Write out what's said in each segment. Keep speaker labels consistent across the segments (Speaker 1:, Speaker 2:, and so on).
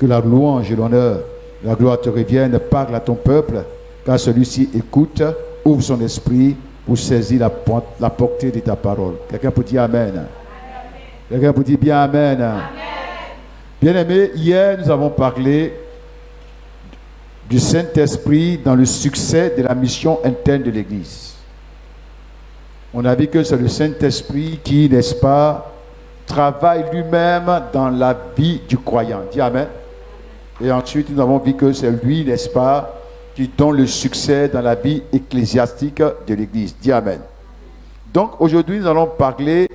Speaker 1: Que la louange et l'honneur, la gloire te reviennent. Parle à ton peuple, car celui-ci écoute, ouvre son esprit pour saisir la portée de ta parole. Quelqu'un peut dire Amen. Quelqu'un peut dire bien Amen. Amen. Bien-aimés, hier nous avons parlé du Saint-Esprit dans le succès de la mission interne de l'Église. On a vu que c'est le Saint-Esprit qui, n'est-ce pas, travaille lui-même dans la vie du croyant. Dis Amen. Et ensuite, nous avons vu que c'est lui, n'est-ce pas, qui donne le succès dans la vie ecclésiastique de l'Église. Dis Amen. Donc, aujourd'hui, nous allons parler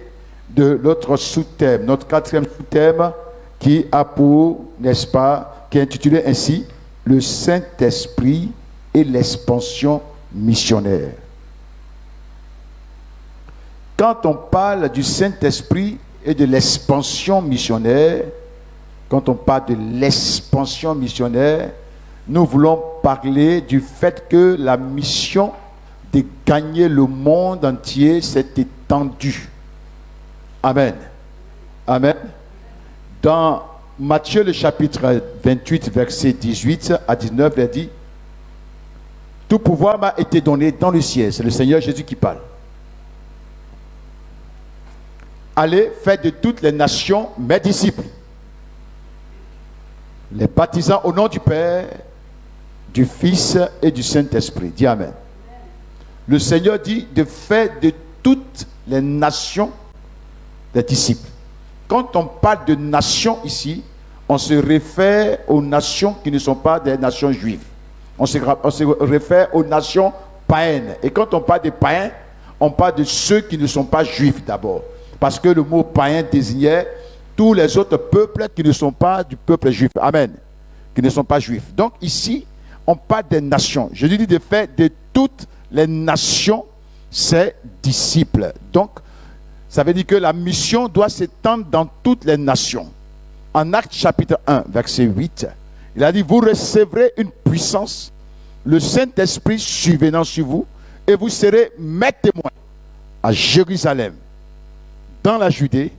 Speaker 1: de notre sous-thème, notre quatrième sous-thème, qui a pour, n'est-ce pas, qui est intitulé ainsi, le Saint-Esprit et l'expansion missionnaire. Quand on parle du Saint-Esprit et de l'expansion missionnaire, quand on parle de l'expansion missionnaire, nous voulons parler du fait que la mission de gagner le monde entier s'est étendue. Amen. Amen. Dans Matthieu le chapitre 28, verset 18 à 19, il dit « Tout pouvoir m'a été donné dans le ciel. » C'est le Seigneur Jésus qui parle. « Allez, faites de toutes les nations mes disciples, les baptisant au nom du Père, du Fils et du Saint-Esprit. » Dis Amen. Le Seigneur dit de faire de toutes les nations des disciples. Quand on parle de nations ici, on se réfère aux nations qui ne sont pas des nations juives. On se réfère aux nations païennes. Et quand on parle des païens, on parle de ceux qui ne sont pas juifs d'abord. Parce que le mot païen désignait tous les autres peuples qui ne sont pas du peuple juif. Amen. Qui ne sont pas juifs. Donc ici, on parle des nations. Je dis de faire de toutes les nations ses disciples. Donc, ça veut dire que la mission doit s'étendre dans toutes les nations. En Actes chapitre 1, verset 8, il a dit, vous recevrez une puissance, le Saint-Esprit survenant sur vous, et vous serez mes témoins à Jérusalem, dans la Judée,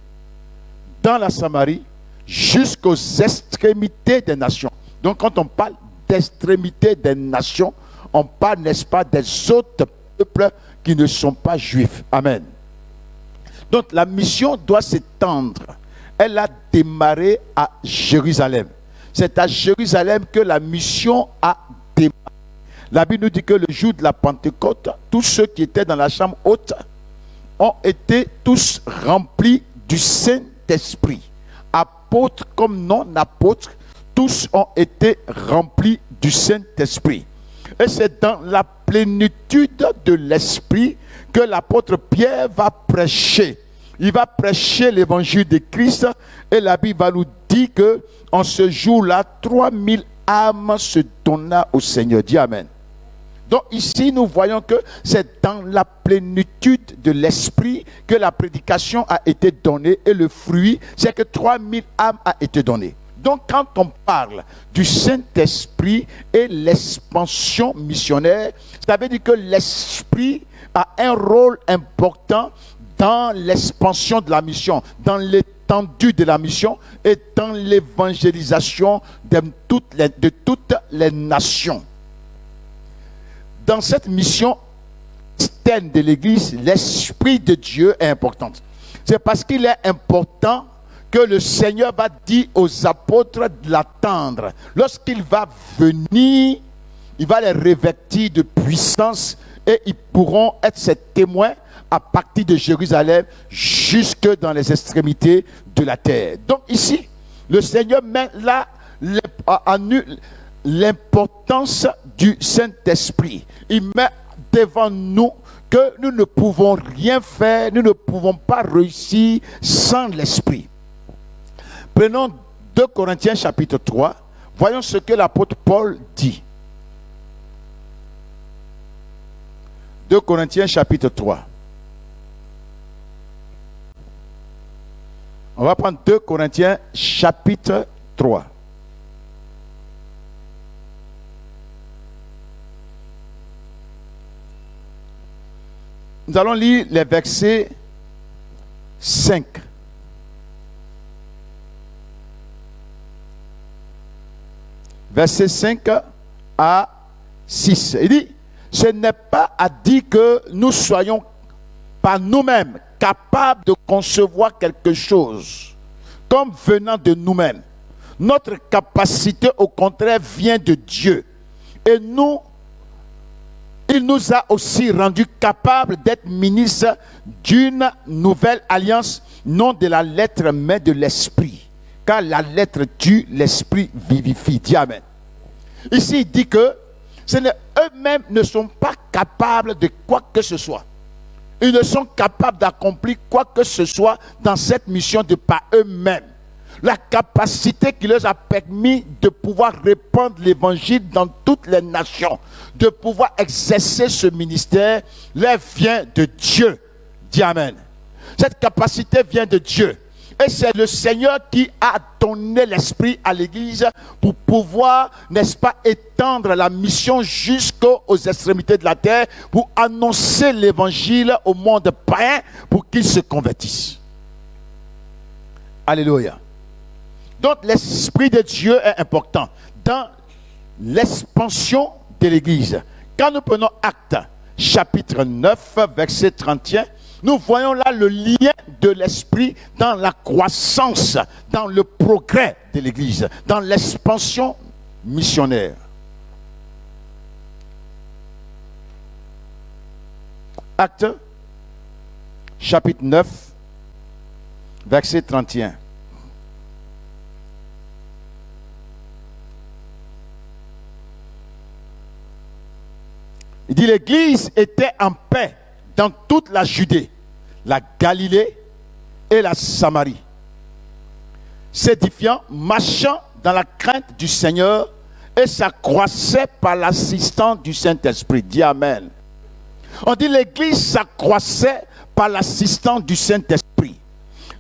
Speaker 1: dans la Samarie, jusqu'aux extrémités des nations. Donc quand on parle d'extrémités des nations, on parle, n'est-ce pas, des autres peuples qui ne sont pas juifs. Amen. Donc la mission doit s'étendre. Elle a démarré à Jérusalem. C'est à Jérusalem que la mission a démarré. La Bible nous dit que le jour de la Pentecôte, tous ceux qui étaient dans la chambre haute ont été tous remplis du Saint-Esprit. Apôtres comme non-apôtres, tous ont été remplis du Saint-Esprit. Et c'est dans la plénitude de l'Esprit que l'apôtre Pierre va prêcher. Il va prêcher l'évangile de Christ et la Bible va nous dire que en ce jour-là, 3000 âmes se donna au Seigneur. Dis Amen. Donc ici, nous voyons que c'est dans la plénitude de l'Esprit que la prédication a été donnée et le fruit, c'est que 3000 âmes a été données. Donc quand on parle du Saint-Esprit et l'expansion missionnaire, ça veut dire que l'Esprit a un rôle important dans l'expansion de la mission, dans l'étendue de la mission et dans l'évangélisation de toutes les nations. Dans cette mission externe de l'Église, l'Esprit de Dieu est important. C'est parce qu'il est important que le Seigneur va dire aux apôtres de l'attendre. Lorsqu'il va venir, il va les revêtir de puissance et ils pourront être ses témoins à partir de Jérusalem jusque dans les extrémités de la terre. Donc ici, le Seigneur met là l'importance du Saint-Esprit. Il met devant nous que nous ne pouvons rien faire, nous ne pouvons pas réussir sans l'Esprit. Prenons 2 Corinthiens chapitre 3, voyons ce que l'apôtre Paul dit. 2 Corinthiens chapitre 3. On va prendre 2 Corinthiens chapitre 3. Nous allons lire les versets 5. Verset 5 à 6. Il dit, ce n'est pas à dire que nous soyons par nous-mêmes capables de concevoir quelque chose comme venant de nous-mêmes. Notre capacité, au contraire, vient de Dieu. Et il nous a aussi rendus capables d'être ministres d'une nouvelle alliance, non de la lettre, mais de l'esprit. Car la lettre tue, l'esprit vivifie. Dis amen. Ici, il dit que eux-mêmes ne sont pas capables de quoi que ce soit. Ils ne sont capables d'accomplir quoi que ce soit dans cette mission de par eux-mêmes. La capacité qui leur a permis de pouvoir répandre l'évangile dans toutes les nations, de pouvoir exercer ce ministère, leur vient de Dieu. Dis amen. Cette capacité vient de Dieu. Et c'est le Seigneur qui a donné l'esprit à l'église pour pouvoir, n'est-ce pas, étendre la mission jusqu'aux extrémités de la terre, pour annoncer l'évangile au monde païen, pour qu'ils se convertissent. Alléluia. Donc l'esprit de Dieu est important dans l'expansion de l'église. Quand nous prenons Actes, chapitre 9, verset 31, nous voyons là le lien de l'esprit dans la croissance, dans le progrès de l'église, dans l'expansion missionnaire. Actes, chapitre 9, verset 31. Il dit, l'église était en paix dans toute la Judée, la Galilée et la Samarie, s'édifiant, marchant dans la crainte du Seigneur, et s'accroissait par l'assistance du Saint-Esprit. Dis amen. On dit l'église s'accroissait par l'assistance du Saint-Esprit.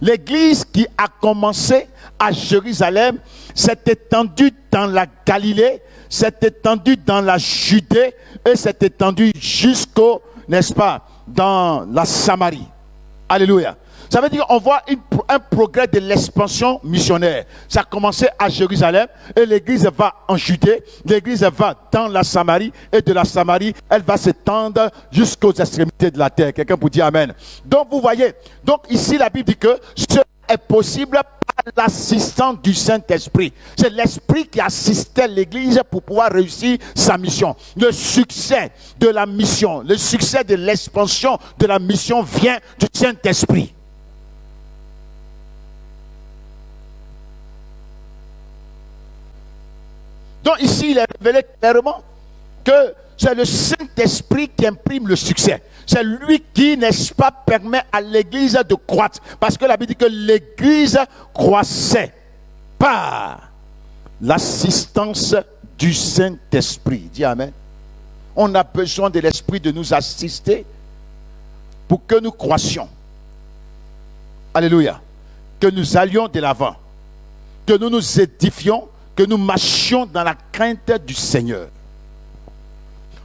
Speaker 1: L'église qui a commencé à Jérusalem s'est étendue dans la Galilée, s'est étendue dans la Judée et s'est étendue jusqu'au, n'est-ce pas, dans la Samarie. Alléluia. Ça veut dire qu'on voit un progrès de l'expansion missionnaire. Ça a commencé à Jérusalem et l'église va en Judée, l'église va dans la Samarie et de la Samarie, elle va s'étendre jusqu'aux extrémités de la terre. Quelqu'un peut dire amen. Donc vous voyez, donc ici la Bible dit que ce est possible par l'assistance du Saint-Esprit. C'est l'Esprit qui assistait l'église pour pouvoir réussir sa mission. Le succès de la mission, le succès de l'expansion de la mission vient du Saint-Esprit. Donc ici, il est révélé clairement que c'est le Saint-Esprit qui imprime le succès. C'est lui qui, n'est-ce pas, permet à l'église de croître. Parce que la Bible dit que l'église croissait par l'assistance du Saint-Esprit. Dis amen. On a besoin de l'Esprit de nous assister pour que nous croissions. Alléluia. Que nous allions de l'avant. Que nous nous édifions. Que nous marchions dans la crainte du Seigneur.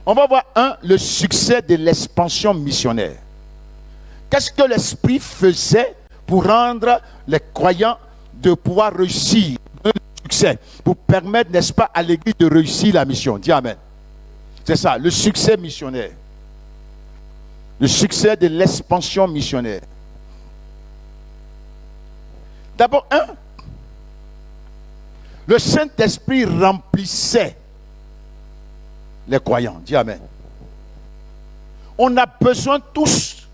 Speaker 1: On va voir le succès de l'expansion missionnaire. Qu'est-ce que l'Esprit faisait pour rendre les croyants de pouvoir réussir le succès, pour permettre, n'est-ce pas, à l'Église de réussir la mission. Dis amen. C'est ça, le succès missionnaire. Le succès de l'expansion missionnaire. D'abord, le Saint-Esprit remplissait les croyants. Dis amen. On a besoin tous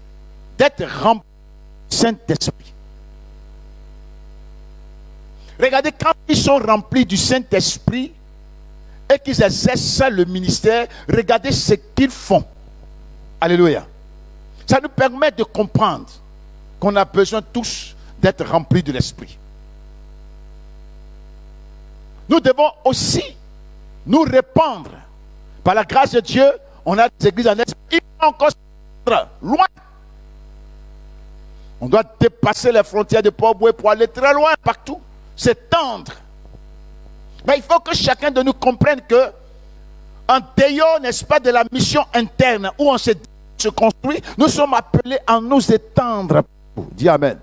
Speaker 1: d'être remplis du Saint-Esprit. Regardez, quand ils sont remplis du Saint-Esprit et qu'ils exercent le ministère, regardez ce qu'ils font. Alléluia. Ça nous permet de comprendre qu'on a besoin tous d'être remplis de l'Esprit. Nous devons aussi nous répandre. Par la grâce de Dieu, on a des églises en Est. Il faut encore loin. On doit dépasser les frontières de Port-Boué pour aller très loin, partout. S'étendre. Mais il faut que chacun de nous comprenne que, en dehors, n'est-ce pas, de la mission interne où on se construit, nous sommes appelés à nous étendre. Dis amen.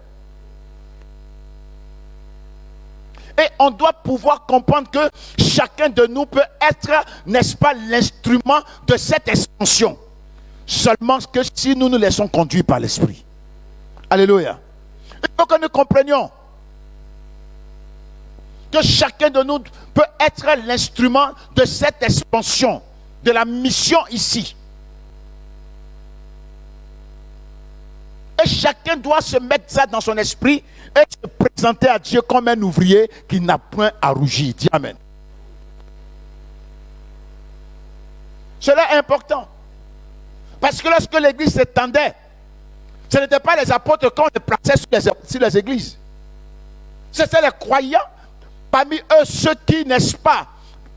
Speaker 1: Et on doit pouvoir comprendre que chacun de nous peut être, n'est-ce pas, l'instrument de cette expansion. Seulement que si nous nous laissons conduire par l'Esprit. Alléluia. Il faut que nous comprenions que chacun de nous peut être l'instrument de cette expansion, de la mission ici. Et chacun doit se mettre ça dans son esprit et se présenter à Dieu comme un ouvrier qui n'a point à rougir. Dis Amen. Cela est important. Parce que lorsque l'église s'étendait, ce n'était pas les apôtres qu'on les plaçait sur les églises. C'était les croyants. Parmi eux, ceux qui, n'est-ce pas,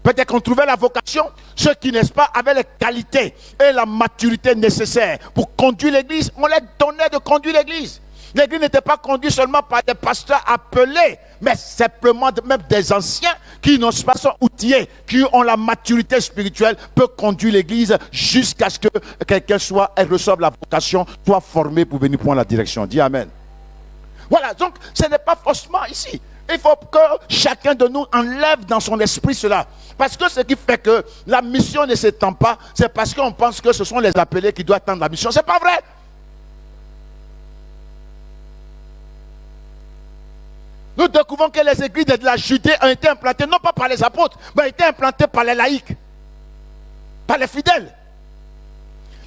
Speaker 1: peut-être qu'on trouvait la vocation, ceux qui, n'est-ce pas, avaient les qualités et la maturité nécessaires pour conduire l'église, on leur donnait de conduire l'église. L'église n'était pas conduite seulement par des pasteurs appelés, mais simplement même des anciens qui n'ont pas sont outillés, qui ont la maturité spirituelle, peuvent conduire l'église jusqu'à ce que quelqu'un reçoive la vocation, soit formé pour venir prendre la direction. Dis Amen. Voilà, donc ce n'est pas forcément ici. Il faut que chacun de nous enlève dans son esprit cela. Parce que ce qui fait que la mission ne s'étend pas, c'est parce qu'on pense que ce sont les appelés qui doivent attendre la mission. Ce n'est pas vrai. Nous découvrons que les églises de la Judée ont été implantées, non pas par les apôtres, mais ont été implantées par les laïcs, par les fidèles.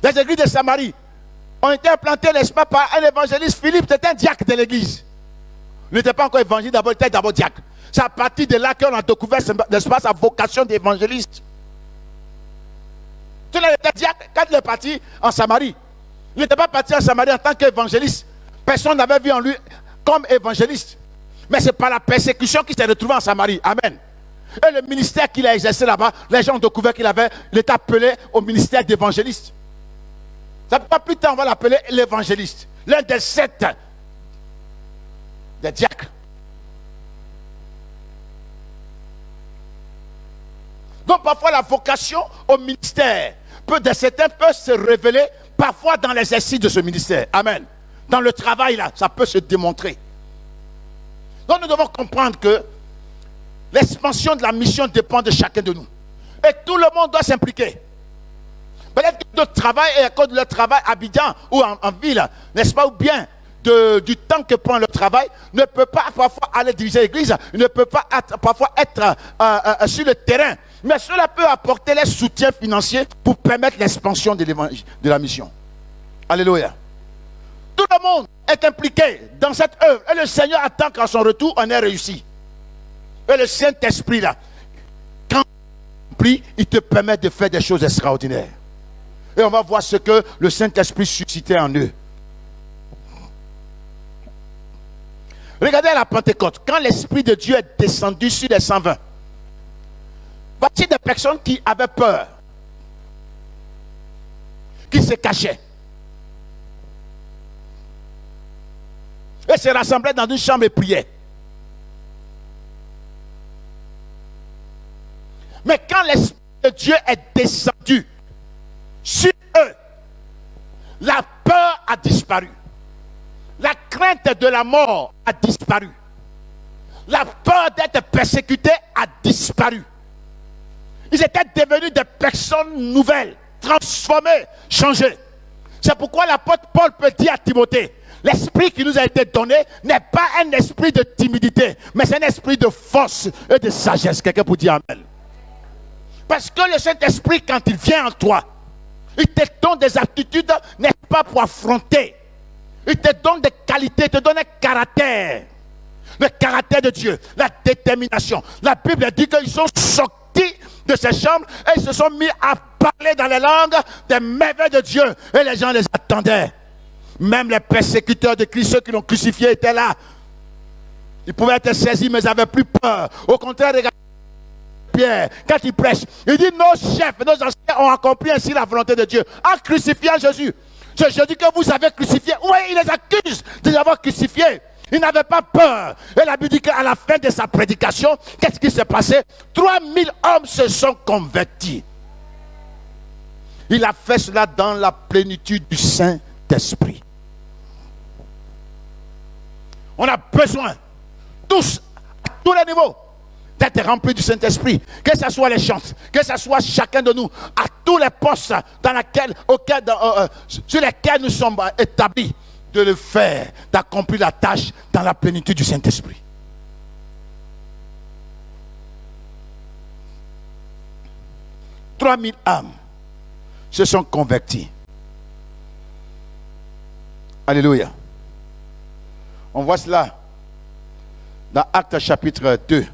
Speaker 1: Les églises de Samarie ont été implantées, n'est-ce pas, par un évangéliste. Philippe, c'était un diacre de l'église. Il n'était pas encore évangéliste, d'abord, il était d'abord diacre. C'est à partir de là qu'on a découvert, n'est-ce pas, sa vocation d'évangéliste. Tu était diacre quand il est parti en Samarie. Il n'était pas parti en Samarie en tant qu'évangéliste. Personne n'avait vu en lui comme évangéliste. Mais c'est par la persécution qu'il s'est retrouvé en Samarie. Amen. Et le ministère qu'il a exercé là-bas, les gens ont découvert qu'il était appelé au ministère d'évangéliste. Ça ne peut pas plus tard, on va l'appeler l'évangéliste. L'un des 7 des diacres. Donc parfois la vocation au ministère de certains peut se révéler parfois dans l'exercice de ce ministère. Amen. Dans le travail là, ça peut se démontrer. Donc nous devons comprendre que l'expansion de la mission dépend de chacun de nous. Et tout le monde doit s'impliquer. Peut-être que notre travail est à cause de leur travail à Abidjan ou en ville, n'est-ce pas, ou bien du temps que prend le travail, ne peut pas parfois aller diriger l'église, ne peut pas parfois être sur le terrain. Mais cela peut apporter les soutiens financiers pour permettre l'expansion de la mission. Alléluia. Tout le monde est impliqué dans cette œuvre. Et le Seigneur attend qu'à son retour, on ait réussi. Et le Saint-Esprit là, quand il prie, il te permet de faire des choses extraordinaires. Et on va voir ce que le Saint-Esprit suscitait en eux. Regardez à la Pentecôte, quand l'Esprit de Dieu est descendu sur les 120, voici des personnes qui avaient peur, qui se cachaient, et se rassemblaient dans une chambre et priaient. Mais quand l'Esprit de Dieu est descendu sur eux, la peur a disparu. La crainte de la mort a disparu. La peur d'être persécuté a disparu. Ils étaient devenus des personnes nouvelles, transformées, changées. C'est pourquoi l'apôtre Paul peut dire à Timothée, l'esprit qui nous a été donné n'est pas un esprit de timidité, mais c'est un esprit de force et de sagesse. Quelqu'un pour dire Amen. Parce que le Saint-Esprit, quand il vient en toi, il te donne des aptitudes, n'est pas pour affronter. Il te donne des qualités, il te donne un caractère. Le caractère de Dieu, la détermination. La Bible dit qu'ils sont sortis de ces chambres et ils se sont mis à parler dans les langues des merveilles de Dieu. Et les gens les attendaient. Même les persécuteurs de Christ, ceux qui l'ont crucifié, étaient là. Ils pouvaient être saisis, mais ils n'avaient plus peur. Au contraire, regardez Pierre, quand il prêche, il dit nos chefs, nos anciens ont accompli ainsi la volonté de Dieu en crucifiant Jésus. Ce Jésus que vous avez crucifié, oui, il les accuse de les avoir crucifiés. Il n'avait pas peur. Et la Bible dit qu'à la fin de sa prédication, qu'est-ce qui s'est passé? 3000 hommes se sont convertis. Il a fait cela dans la plénitude du Saint-Esprit. On a besoin, tous, à tous les niveaux, d'être remplis du Saint-Esprit. Que ce soit les chants, que ce soit chacun de nous, à tous les postes sur lesquels nous sommes établis, de le faire, d'accomplir la tâche dans la plénitude du Saint-Esprit. « 3000 âmes se sont converties. » Alléluia. On voit cela dans Actes chapitre 2,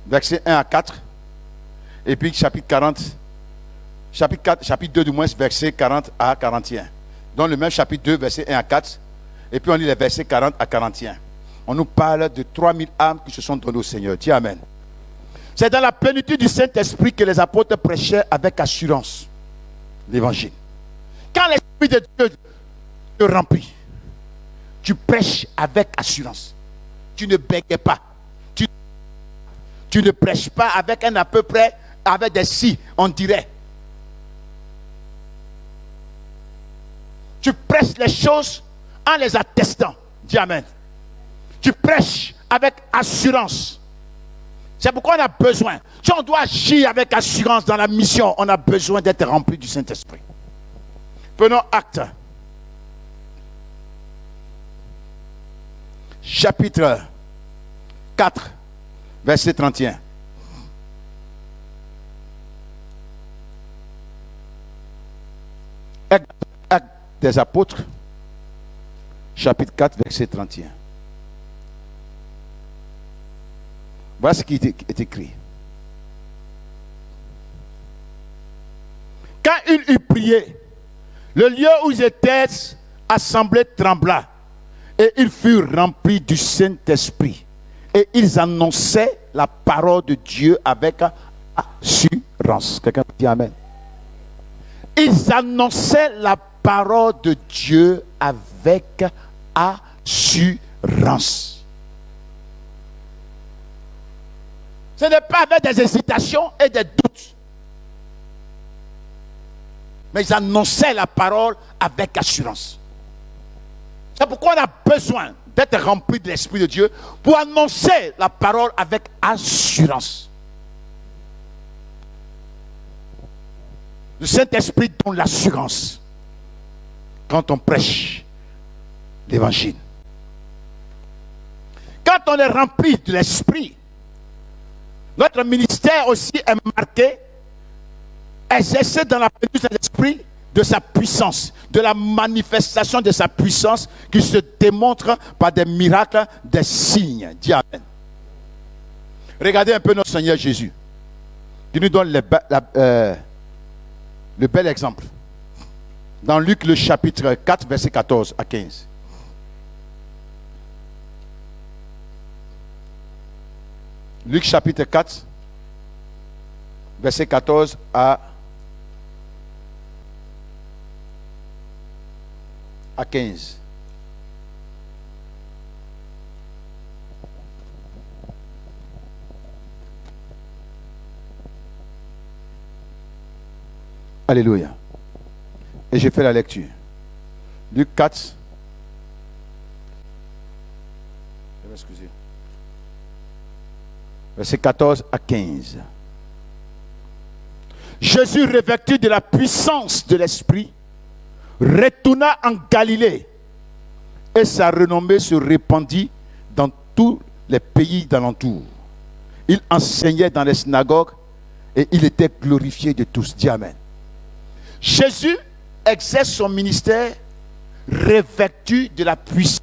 Speaker 1: versets 1 à 4, et puis chapitre 2 du moins, versets 40 à 41. Dans le même chapitre 2, versets 1 à 4, et puis on lit les versets 40 à 41. On nous parle de 3000 âmes qui se sont données au Seigneur. Dis Amen. C'est dans la plénitude du Saint-Esprit que les apôtres prêchaient avec assurance l'évangile. Quand l'Esprit de Dieu te remplit, tu prêches avec assurance. Tu ne bégayes pas. Tu ne prêches pas avec un à peu près, avec des si, on dirait. Tu prêches les choses en les attestant. Dis Amen. Tu prêches avec assurance. C'est pourquoi on a besoin. Si on doit agir avec assurance dans la mission, on a besoin d'être rempli du Saint-Esprit. Prenons Actes. Chapitre 4, verset 31. Actes des apôtres, chapitre 4, verset 31. Voilà ce qui est écrit. Quand il eut prié, le lieu où ils étaient assemblés trembla, et ils furent remplis du Saint-Esprit. Et ils annonçaient la parole de Dieu avec assurance. Quelqu'un dit Amen. Ils annonçaient la parole de Dieu avec assurance. Ce n'est pas avec des hésitations et des doutes. Mais ils annonçaient la parole avec assurance. C'est pourquoi on a besoin d'être rempli de l'Esprit de Dieu pour annoncer la parole avec assurance. Le Saint-Esprit donne l'assurance quand on prêche l'évangile. Quand on est rempli de l'Esprit, notre ministère aussi est marqué, exercé dans la plénitude de l'Esprit, de sa puissance, de la manifestation de sa puissance qui se démontre par des miracles, des signes. Dis Amen. Regardez un peu notre Seigneur Jésus, qui nous donne le bel exemple. Dans Luc, le chapitre 4, verset 14 à 15. Luc, chapitre 4, verset 14 à 15. Alléluia. Et j'ai fait la lecture. Luc 4. Excusez. Verset 14 à 15. Jésus, revêtu de la puissance de l'Esprit, retourna en Galilée et sa renommée se répandit dans tous les pays d'alentour. Il enseignait dans les synagogues et il était glorifié de tous. Dis Amen. Jésus exerce son ministère revêtu de la puissance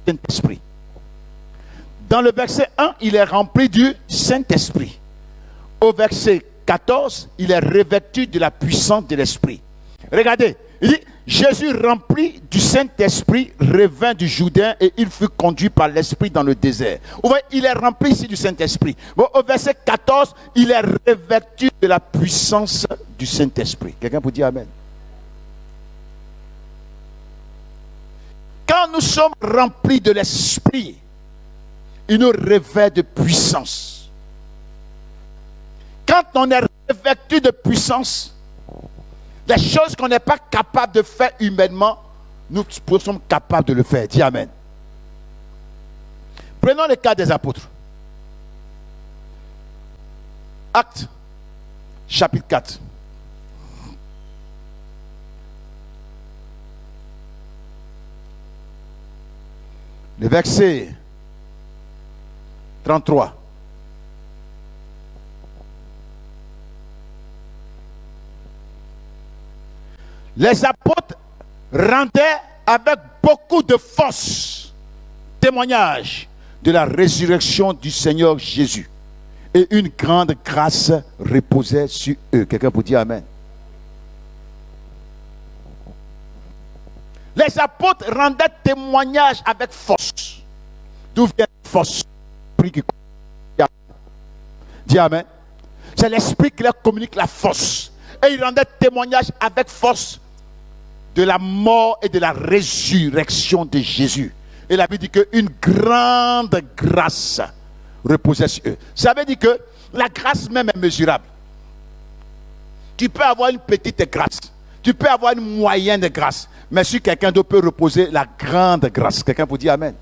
Speaker 1: du Saint-Esprit. Dans le verset 1, il est rempli du Saint-Esprit. Au verset 14, il est revêtu de la puissance de l'Esprit. Regardez, il dit, Jésus rempli du Saint-Esprit revint du Jourdain et il fut conduit par l'Esprit dans le désert. Vous voyez, il est rempli ici du Saint-Esprit. Bon, au verset 14, il est revêtu de la puissance du Saint-Esprit. Quelqu'un peut dire Amen. Quand nous sommes remplis de l'Esprit, il nous revêt de puissance. Quand on est revêtu de puissance, les choses qu'on n'est pas capable de faire humainement, nous sommes capables de le faire. Dis Amen. Prenons le cas des apôtres. Actes, chapitre 4. Le verset 33. Les apôtres rendaient avec beaucoup de force témoignage de la résurrection du Seigneur Jésus. Et une grande grâce reposait sur eux. Quelqu'un peut dire Amen. Les apôtres rendaient témoignage avec force. D'où vient la force? Dis Amen. C'est l'esprit qui leur communique la force. Et ils rendaient témoignage avec force de la mort et de la résurrection de Jésus. Et la Bible dit qu'une grande grâce reposait sur eux. Ça veut dire que la grâce même est mesurable. Tu peux avoir une petite grâce. Tu peux avoir une moyenne grâce. Mais sur quelqu'un d'autre peut reposer la grande grâce. Quelqu'un peut dire Amen.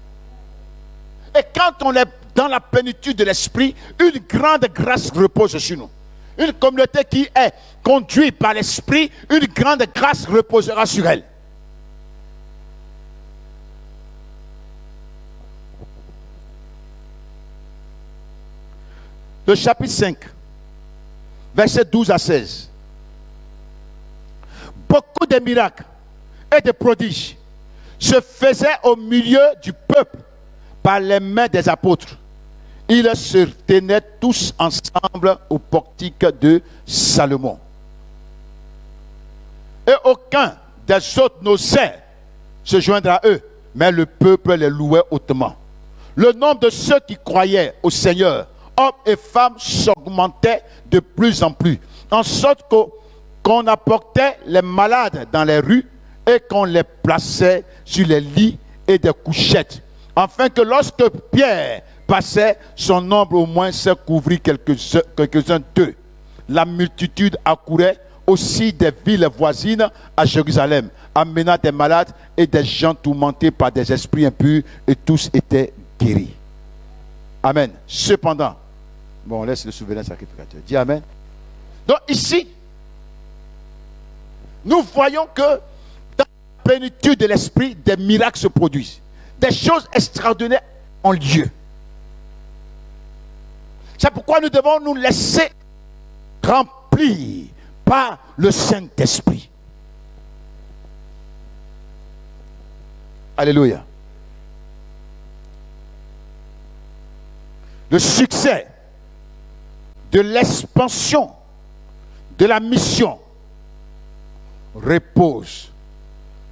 Speaker 1: Et quand on est dans la plénitude de l'esprit, une grande grâce repose sur nous. Une communauté qui est conduite par l'esprit, une grande grâce reposera sur elle. Le chapitre 5, versets 12 à 16. Beaucoup de miracles et de prodiges se faisaient au milieu du peuple par les mains des apôtres. Ils se tenaient tous ensemble au portique de Salomon. Et aucun des autres n'osait se joindre à eux, mais le peuple les louait hautement. Le nombre de ceux qui croyaient au Seigneur, hommes et femmes, s'augmentait de plus en plus, en sorte qu'on apportait les malades dans les rues et qu'on les plaçait sur les lits et des couchettes, afin que lorsque Pierre passait, son nombre au moins se couvrit quelques-uns d'eux. La multitude accourait aussi des villes voisines à Jérusalem, amenant des malades et des gens tourmentés par des esprits impurs, et tous étaient guéris. Amen. Cependant, bon, on laisse le souverain sacrificateur. Dis Amen. Donc ici, nous voyons que dans la plénitude de l'esprit, des miracles se produisent. Des choses extraordinaires ont lieu. C'est pourquoi nous devons nous laisser remplir par le Saint-Esprit. Alléluia. Le succès de l'expansion de la mission repose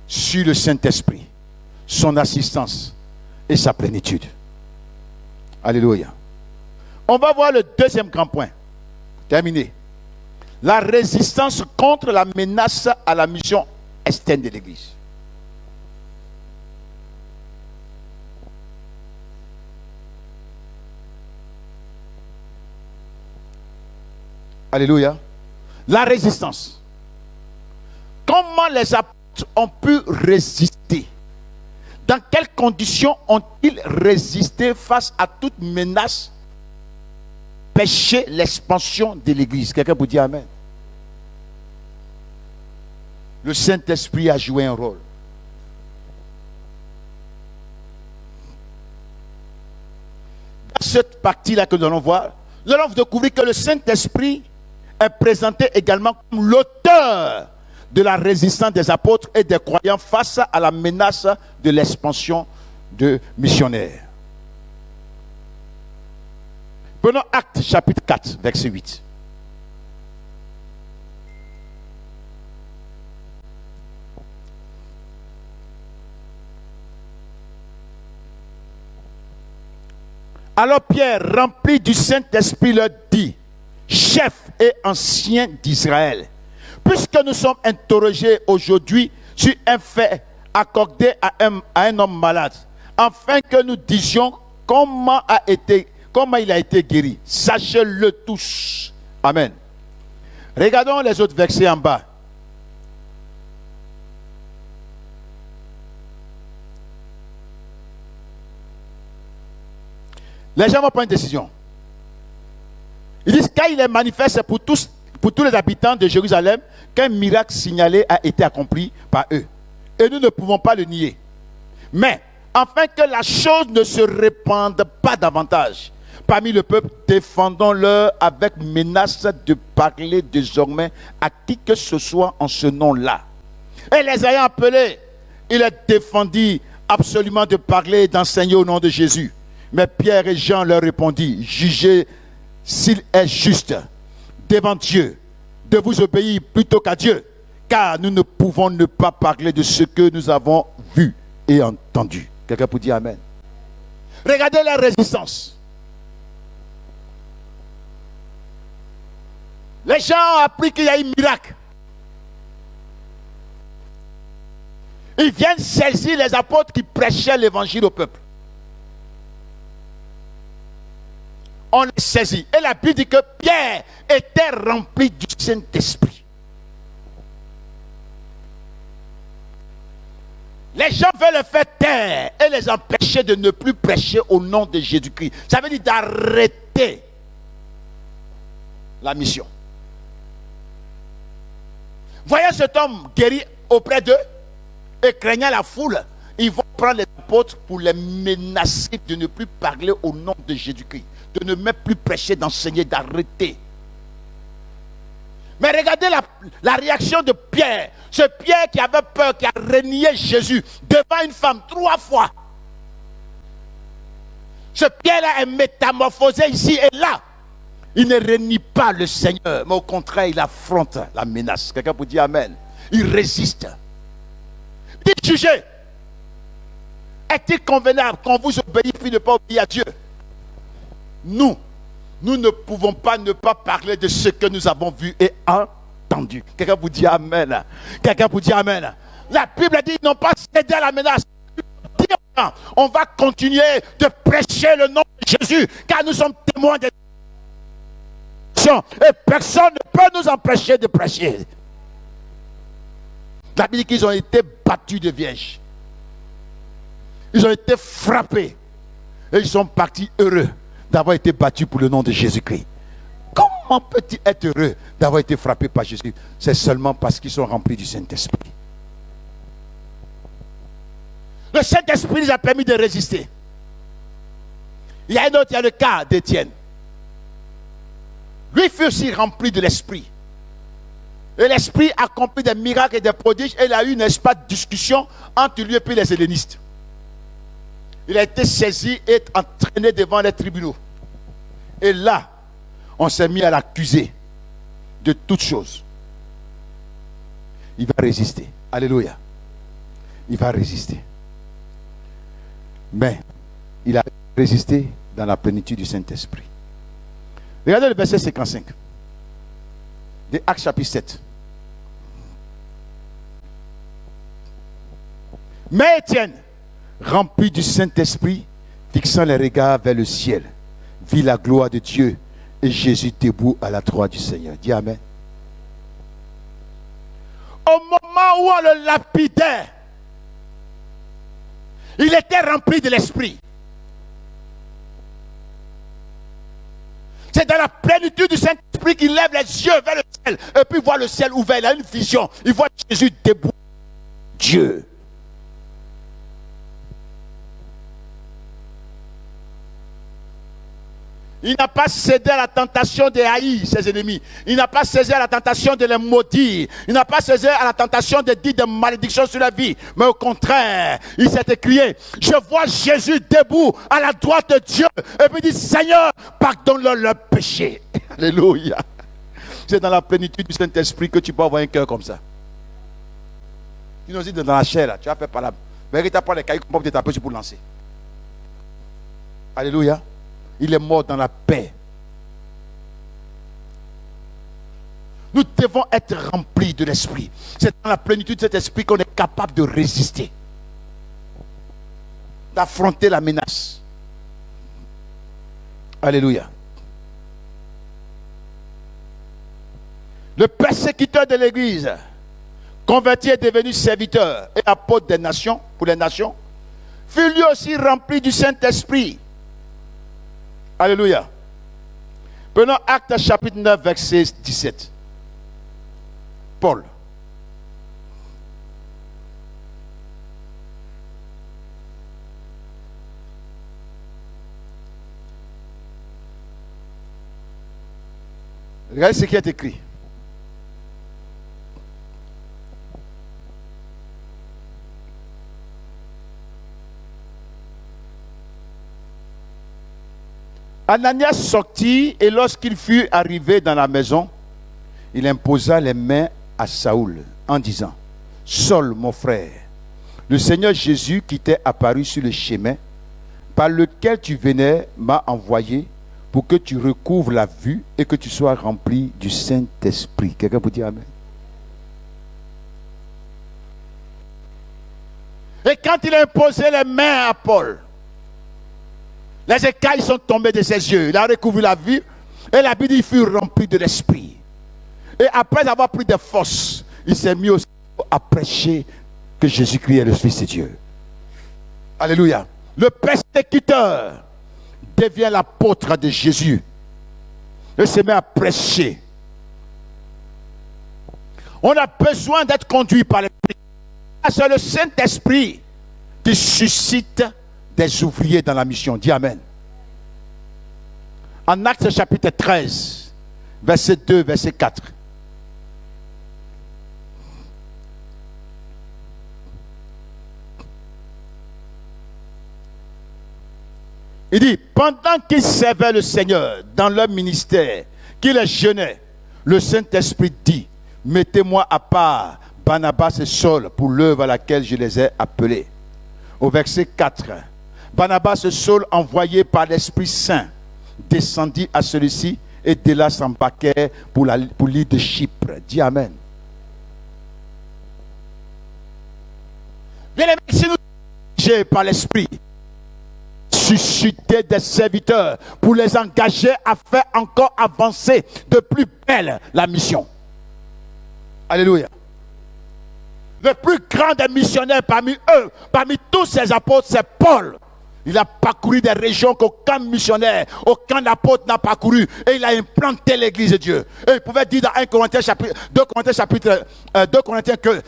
Speaker 1: sur le Saint-Esprit, son assistance et sa plénitude. Alléluia. On va voir le deuxième grand point. Terminé. La résistance contre la menace à la mission externe de l'Église. Alléluia. La résistance. Comment les apôtres ont pu résister? Dans quelles conditions ont-ils résisté face à toute menace, pécher l'expansion de l'Église? Quelqu'un peut dire Amen. Le Saint-Esprit a joué un rôle. Dans cette partie-là que nous allons voir, nous allons découvrir que le Saint-Esprit est présenté également comme l'auteur de la résistance des apôtres et des croyants face à la menace de l'expansion de missionnaires. Prenons Actes chapitre 4, verset 8. Alors Pierre, rempli du Saint-Esprit, leur dit: chefs et anciens d'Israël, puisque nous sommes interrogés aujourd'hui sur un fait accordé à un homme malade, afin que nous disions comment il a été guéri. Sachez-le tous. Amen. Regardons les autres versets en bas. Les gens vont prendre une décision. Ils disent: quand il est manifeste pour tous les habitants de Jérusalem qu'un miracle signalé a été accompli par eux. Et nous ne pouvons pas le nier. Mais, afin que la chose ne se répande pas davantage, parmi le peuple, défendons-leur avec menace de parler désormais à qui que ce soit en ce nom-là. Et les ayant appelés, il est défendu absolument de parler et d'enseigner au nom de Jésus. Mais Pierre et Jean leur répondirent, jugez s'il est juste devant Dieu de vous obéir plutôt qu'à Dieu, car nous ne pouvons ne pas parler de ce que nous avons vu et entendu. Quelqu'un peut dire Amen. Regardez la résistance. Les gens ont appris qu'il y a un miracle. Ils viennent saisir les apôtres qui prêchaient l'évangile au peuple. On les saisit. Et la Bible dit que Pierre était rempli du Saint-Esprit. Les gens veulent le faire taire et les empêcher de ne plus prêcher au nom de Jésus-Christ. Ça veut dire d'arrêter la mission. Voyez cet homme guéri auprès d'eux et craignant la foule, ils vont prendre les apôtres pour les menacer de ne plus parler au nom de Jésus-Christ, de ne même plus prêcher, d'enseigner, d'arrêter. Mais regardez la réaction de Pierre. Ce Pierre qui avait peur, qui a renié Jésus devant une femme 3 fois. Ce Pierre-là est métamorphosé ici et là. Il ne renie pas le Seigneur, mais au contraire, il affronte la menace. Quelqu'un peut dire Amen. Il résiste. Il dit, jugez. Est-il convenable qu'on vous obéisse puis ne pas obéir à Dieu? Nous ne pouvons pas ne pas parler de ce que nous avons vu et entendu. Quelqu'un vous dit Amen. Quelqu'un vous dit Amen. La Bible dit, ils n'ont pas cédé à la menace. On va continuer de prêcher le nom de Jésus, car nous sommes témoins de et personne ne peut nous empêcher de prêcher. La Bible dit qu'ils ont été battus de vierges. Ils ont été frappés. Et ils sont partis heureux d'avoir été battus pour le nom de Jésus-Christ. Comment peut-il être heureux d'avoir été frappé par Jésus? C'est seulement parce qu'ils sont remplis du Saint-Esprit. Le Saint-Esprit nous a permis de résister. Il y a un autre, il y a le cas d'Étienne. Lui fut aussi rempli de l'Esprit. Et l'Esprit accomplit des miracles et des prodiges. Et il a eu une espace de discussion entre lui et puis les hellénistes. Il a été saisi et entraîné devant les tribunaux. Et là, on s'est mis à l'accuser de toutes choses. Il va résister. Alléluia. Il va résister. Mais il a résisté dans la plénitude du Saint-Esprit. Regardez le verset 55 de Actes chapitre 7. Mais Étienne, rempli du Saint-Esprit, fixant les regards vers le ciel, vit la gloire de Dieu et Jésus debout à la droite du Seigneur. Dis Amen. Au moment où on le lapidait, il était rempli de l'Esprit. C'est dans la plénitude du Saint-Esprit qu'il lève les yeux vers le ciel et puis voit le ciel ouvert. Il a une vision. Il voit Jésus debout. Dieu. Il n'a pas cédé à la tentation de haïr ses ennemis. Il n'a pas cédé à la tentation de les maudire. Il n'a pas cédé à la tentation de dire des malédictions sur la vie. Mais au contraire, il s'est écrié, je vois Jésus debout à la droite de Dieu. Et puis il dit, Seigneur, pardonne-leur leurs péchés. Alléluia. C'est dans la plénitude du Saint-Esprit que tu peux avoir un cœur comme ça. Tu nous dis dans la chair, là, tu vas faire par là. Mais tu n'as pas les cailloux comme tu t'appelles pour lancer. Alléluia. Il est mort dans la paix. Nous devons être remplis de l'Esprit. C'est dans la plénitude de cet Esprit qu'on est capable de résister, d'affronter la menace. Alléluia. Le persécuteur de l'Église, converti et devenu serviteur et apôtre des nations, pour les nations, fut lui aussi rempli du Saint-Esprit. Alléluia. Prenons Actes chapitre 9, verset 17. Paul. Regardez ce qui est écrit. Ananias sortit et lorsqu'il fut arrivé dans la maison, il imposa les mains à Saül en disant: Saül, mon frère, le Seigneur Jésus qui t'est apparu sur le chemin par lequel tu venais m'a envoyé pour que tu recouvres la vue et que tu sois rempli du Saint-Esprit. Quelqu'un peut dire Amen? Et quand il a imposé les mains à Paul, les écailles sont tombées de ses yeux. Il a recouvert la vue et la Bible dit qu'il fut rempli de l'Esprit. Et après avoir pris des forces, il s'est mis aussi à prêcher que Jésus-Christ est le Fils de Dieu. Alléluia. Le persécuteur devient l'apôtre de Jésus et se met à prêcher. On a besoin d'être conduit par l'Esprit. C'est le Saint-Esprit qui suscite des ouvriers dans la mission. Dis Amen. En Actes chapitre 13, verset 2, verset 4. Il dit, pendant qu'ils servaient le Seigneur dans leur ministère, qu'ils les jeûnaient, le Saint-Esprit dit, mettez-moi à part Barnabas et Saul pour l'œuvre à laquelle je les ai appelés. Au verset 4, Barnabas et Saul, envoyés par l'Esprit Saint, descendit à celui-ci et de là s'embarquèrent pour l'île de Chypre. Dis Amen. Bien aimés, si nous sommes par l'Esprit, susciter des serviteurs pour les engager à faire encore avancer de plus belle la mission. Alléluia. Le plus grand des missionnaires parmi eux, parmi tous ces apôtres, c'est Paul. Il a parcouru des régions qu'aucun missionnaire, aucun apôtre n'a parcouru. Et il a implanté l'église de Dieu. Et il pouvait dire dans 2 Corinthiens chapitre 2 Corinthiens que